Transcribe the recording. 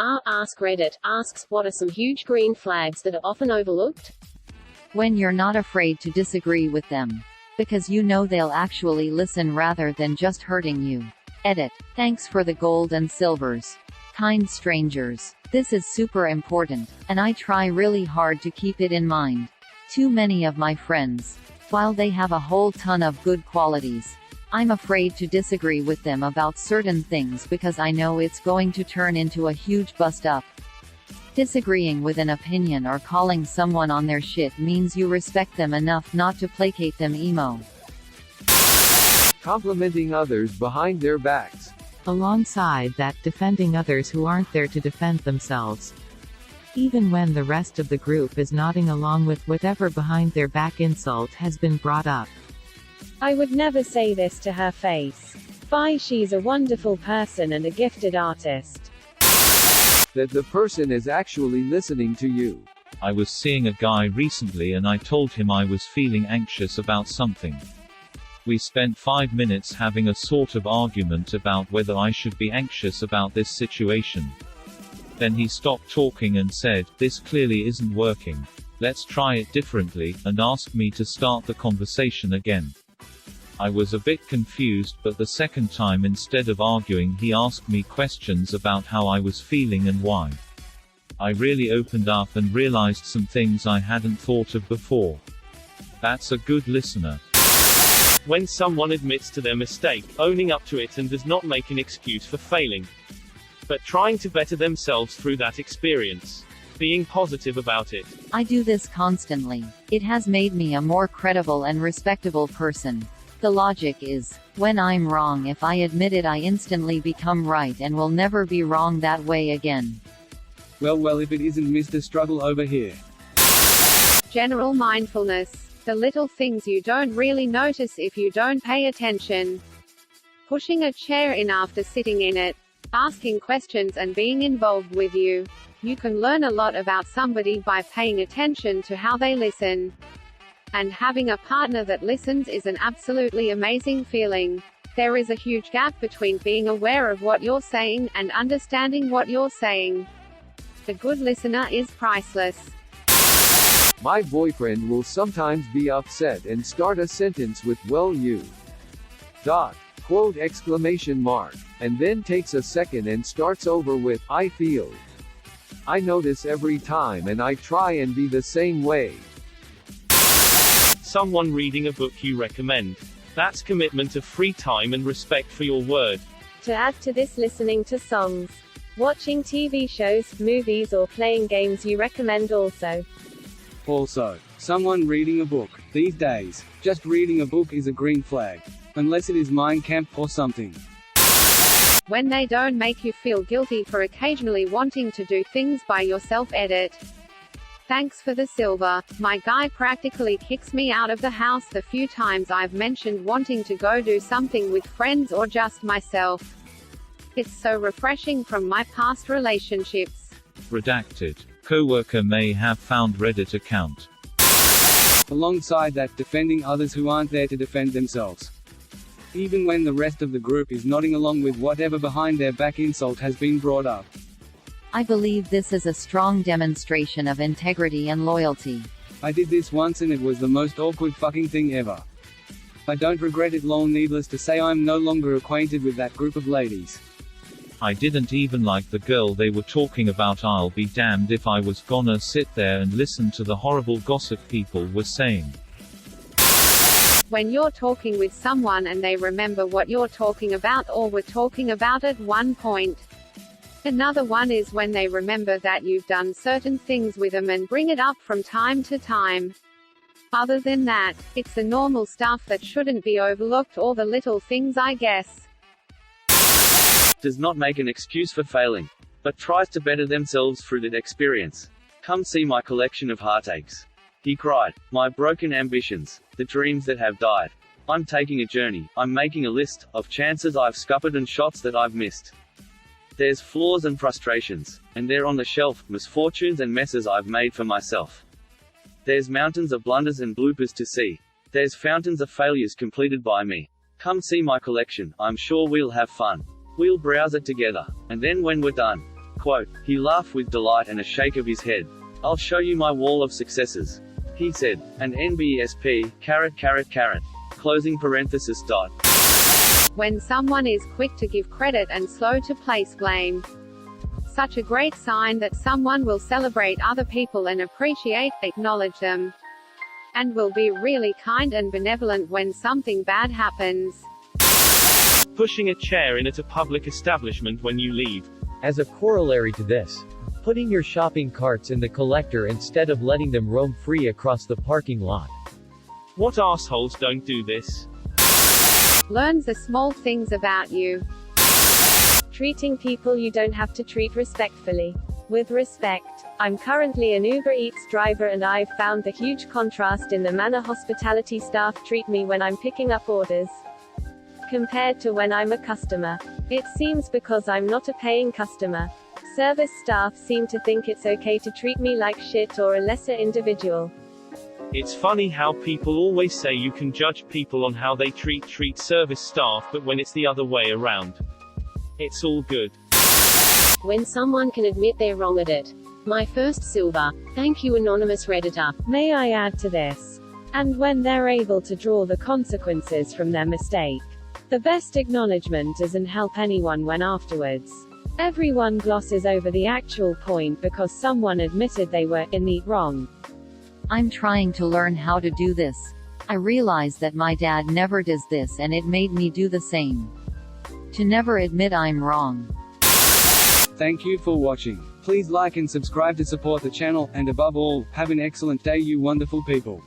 Askreddit asks, what are some huge green flags that are often overlooked? When you're not afraid to disagree with them. Because you know they'll actually listen rather than just hurting you. Edit. Thanks for the gold and silvers. Kind strangers. This is super important, and I try really hard to keep it in mind. Too many of my friends, while they have a whole ton of good qualities, I'm afraid to disagree with them about certain things because I know it's going to turn into a huge bust-up. Disagreeing with an opinion or calling someone on their shit means you respect them enough not to placate them emo. Complimenting others behind their backs. Alongside that, defending others who aren't there to defend themselves. Even when the rest of the group is nodding along with whatever behind their back insult has been brought up. I would never say this to her face. Bye, she's a wonderful person and a gifted artist. That the person is actually listening to you. I was seeing a guy recently and I told him I was feeling anxious about something. We spent 5 minutes having a sort of argument about whether I should be anxious about this situation. Then he stopped talking and said, "This clearly isn't working. Let's try it differently," and asked me to start the conversation again. I was a bit confused, but the second time instead of arguing he asked me questions about how I was feeling and why. I really opened up and realized some things I hadn't thought of before. That's a good listener. When someone admits to their mistake, owning up to it and does not make an excuse for failing, but trying to better themselves through that experience. Being positive about it. I do this constantly. It has made me a more credible and respectable person. The logic is, when I'm wrong, if I admit it, I instantly become right and will never be wrong that way again. Well, if it isn't Mr. Struggle over here. General mindfulness. The little things you don't really notice if you don't pay attention. Pushing a chair in after sitting in it. Asking questions and being involved with you. You can learn a lot about somebody by paying attention to how they listen. And having a partner that listens is an absolutely amazing feeling. There is a huge gap between being aware of what you're saying and understanding what you're saying. The good listener is priceless. My boyfriend will sometimes be upset and start a sentence with "well you." Quote exclamation mark. And then takes a second and starts over with "I feel." I notice every time and I try and be the same way. Someone reading a book you recommend. That's commitment of free time and respect for your word. To add to this, listening to songs, watching TV shows, movies or playing games you recommend also. Also, someone reading a book. These days, just reading a book is a green flag. Unless it is Mein Kampf or something. When they don't make you feel guilty for occasionally wanting to do things by yourself. Edit. Thanks for the silver. My guy practically kicks me out of the house the few times I've mentioned wanting to go do something with friends or just myself. It's so refreshing from my past relationships. Redacted. Coworker may have found Reddit account. Alongside that, defending others who aren't there to defend themselves. Even when the rest of the group is nodding along with whatever behind their back insult has been brought up. I believe this is a strong demonstration of integrity and loyalty. I did this once and it was the most awkward fucking thing ever. I don't regret it. Lol, needless to say, I'm no longer acquainted with that group of ladies. I didn't even like the girl they were talking about. I'll be damned if I was gonna sit there and listen to the horrible gossip people were saying. When you're talking with someone and they remember what you're talking about or were talking about at one point. Another one is when they remember that you've done certain things with them and bring it up from time to time. Other than that, it's the normal stuff that shouldn't be overlooked, or the little things, I guess. Does not make an excuse for failing, but tries to better themselves through that experience. Come see my collection of heartaches. He cried. My broken ambitions, the dreams that have died. I'm taking a journey, I'm making a list, of chances I've scuppered and shots that I've missed. There's flaws and frustrations, and they're on the shelf, misfortunes and messes I've made for myself. There's mountains of blunders and bloopers to see. There's fountains of failures completed by me. Come see my collection, I'm sure we'll have fun. We'll browse it together, and then when we're done, Quote, he laughed with delight and a shake of his head. I'll show you my wall of successes. He said. An NBSP, carrot carrot carrot. Closing parenthesis dot. When someone is quick to give credit and slow to place blame. Such a great sign that someone will celebrate other people and appreciate, acknowledge them. And will be really kind and benevolent when something bad happens. Pushing a chair in at a public establishment when you leave. As a corollary to this, putting your shopping carts in the collector instead of letting them roam free across the parking lot. What assholes don't do this? Learns the small things about you. Treating people you don't have to treat respectfully. With respect. I'm currently an Uber Eats driver and I've found the huge contrast in the manner hospitality staff treat me when I'm picking up orders, compared to when I'm a customer. It seems because I'm not a paying customer. Service staff seem to think it's okay to treat me like shit or a lesser individual. It's funny how people always say you can judge people on how they treat service staff, but when it's the other way around, it's all good. When someone can admit they're wrong at it. My first silver. Thank you, anonymous Redditor. May I add to this? And when they're able to draw the consequences from their mistake. The best acknowledgement doesn't help anyone when afterwards everyone glosses over the actual point because someone admitted they were in the wrong. I'm trying to learn how to do this. I realize that my dad never does this and it made me do the same. To never admit I'm wrong. Thank you for watching. Please like and subscribe to support the channel, and above all, have an excellent day you wonderful people.